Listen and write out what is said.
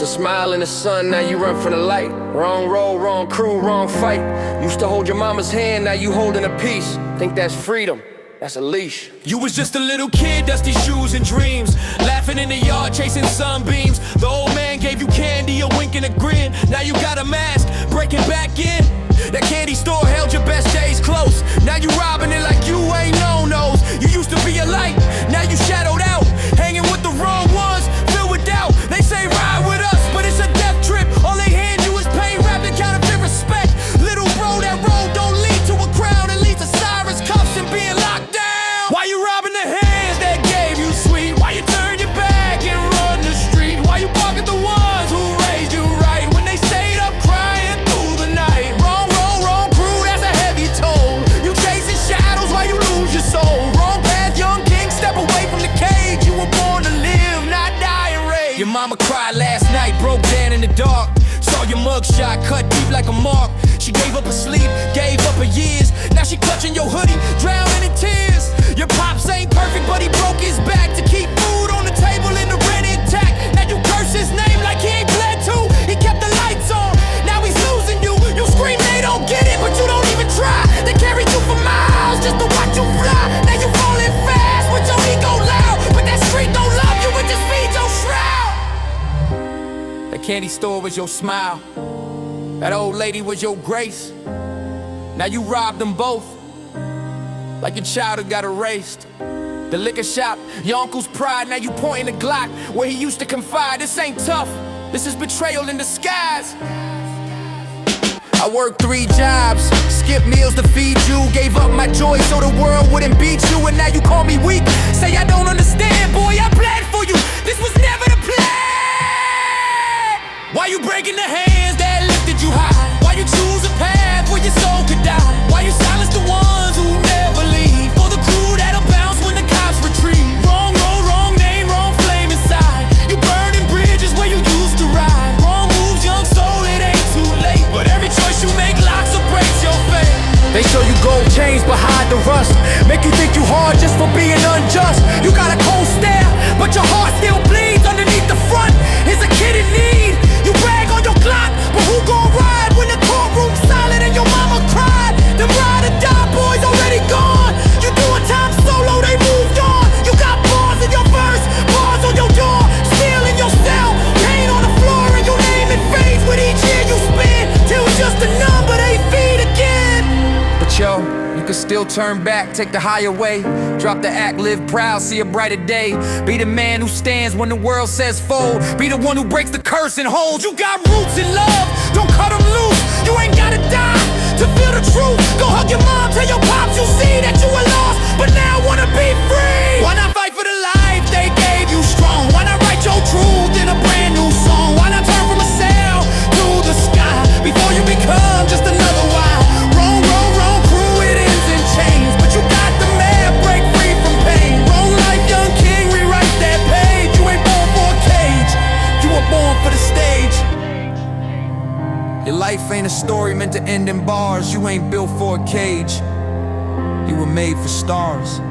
a smile in the sun, now you run from the light. Wrong road, wrong crew, wrong fight. Used to hold your mama's hand, now you holding a piece. Think that's freedom, that's a leash. You was just a little kid, dusty shoes and dreams, laughing in the yard, chasing sunbeams. The old man gave you candy, a wink and a grin. Now you got a mask, breaking back in. That candy store held your best days close. Now you robbing it like you ain't no-nos. You used to be a light, now you shadowed out, hanging with the wrong ones, filled with doubt. They say ride with us, but it's a death trip. All they hand you is pain wrapped in counterfeit respect. Little bro, that road don't lead to a crown, it leads to sirens, cuffs, and being locked down. Why you robbing the hands that gave you sweet? Why you turn your back and run the street? Why you bark at the ones who raised you right when they stayed up crying through the night? Wrong road, wrong crew, that's a heavy toll. You chasing shadows while you lose your soul. Wrong path, young king, step away from the cage. You were born to live, not die and rage. Your mama cried last night, broke down in the dark. Saw your mugshot cut deep like a mark. She gave up her sleep, gave up her years. Now she clutching your hoodie, drowning in tears. Your pops ain't perfect, but he broke his back to keep food on the table and the rent intact. Now you curse his name like he ain't bled to. He kept the lights on, now he's losing you. You scream they don't get it, but you don't even try. They carried you for miles just to watch you fly. Now you falling fast with your ego loud, but that street don't love you, it just feeds your shroud. That candy store was your smile, that old lady was your grace. Now you robbed them both, like your childhood got erased. The liquor shop, your uncle's pride, now you pointing the Glock where he used to confide. This ain't tough, this is betrayal in disguise. I worked 3 jobs, skipped meals to feed you, gave up my joy so the world wouldn't beat you. And now you call me weak, say I don't understand. Boy, I bled for you, this was never the plan. Why you breaking the hands that lifted you high? Why you choose a path where your soul could die? Why you silence the ones who never leave? For the crew that'll bounce when the cops retreat. Wrong road, wrong name, wrong flame inside. You burning bridges where you used to ride. Wrong moves, young soul, it ain't too late. But every choice you make locks or breaks your fate. They show you gold chains but hide the rust, make you think you hard just for being unjust. You got a cold stare, but your heart still bleeds underneath the front. Is a kid in need. You brag on your clock, but who gon' ride when the courtroom's silent and your mama cried? Them ride or die boys already gone. You doing time solo, they moved on. You got bars in your verse, bars on your door, steel in your cell, pain on the floor, and your name it fades with each year you spend, till it's just a number they feed again. But yo, you can still turn back, take the higher way. Drop the act, live proud, see a brighter day. Be the man who stands when the world says fold. Be the one who breaks the curse and holds. You got roots in love, don't cut them loose. You ain't gotta die to feel the truth. Go hug your mom, tell your pops you see that you were lost, but now wanna be free. Why not fight for the life they gave you strong? Why not write your truth in a brand new song? Why not turn from a cell to the sky before you become just another why? Wrong road, wrong crew, it ends in chains, but you got the man, break free from pain. Wrong life, young king, rewrite that page. You ain't born for a cage, you were born for the stage. Your life ain't a story meant to end in bars. You ain't built for a cage, you were made for stars.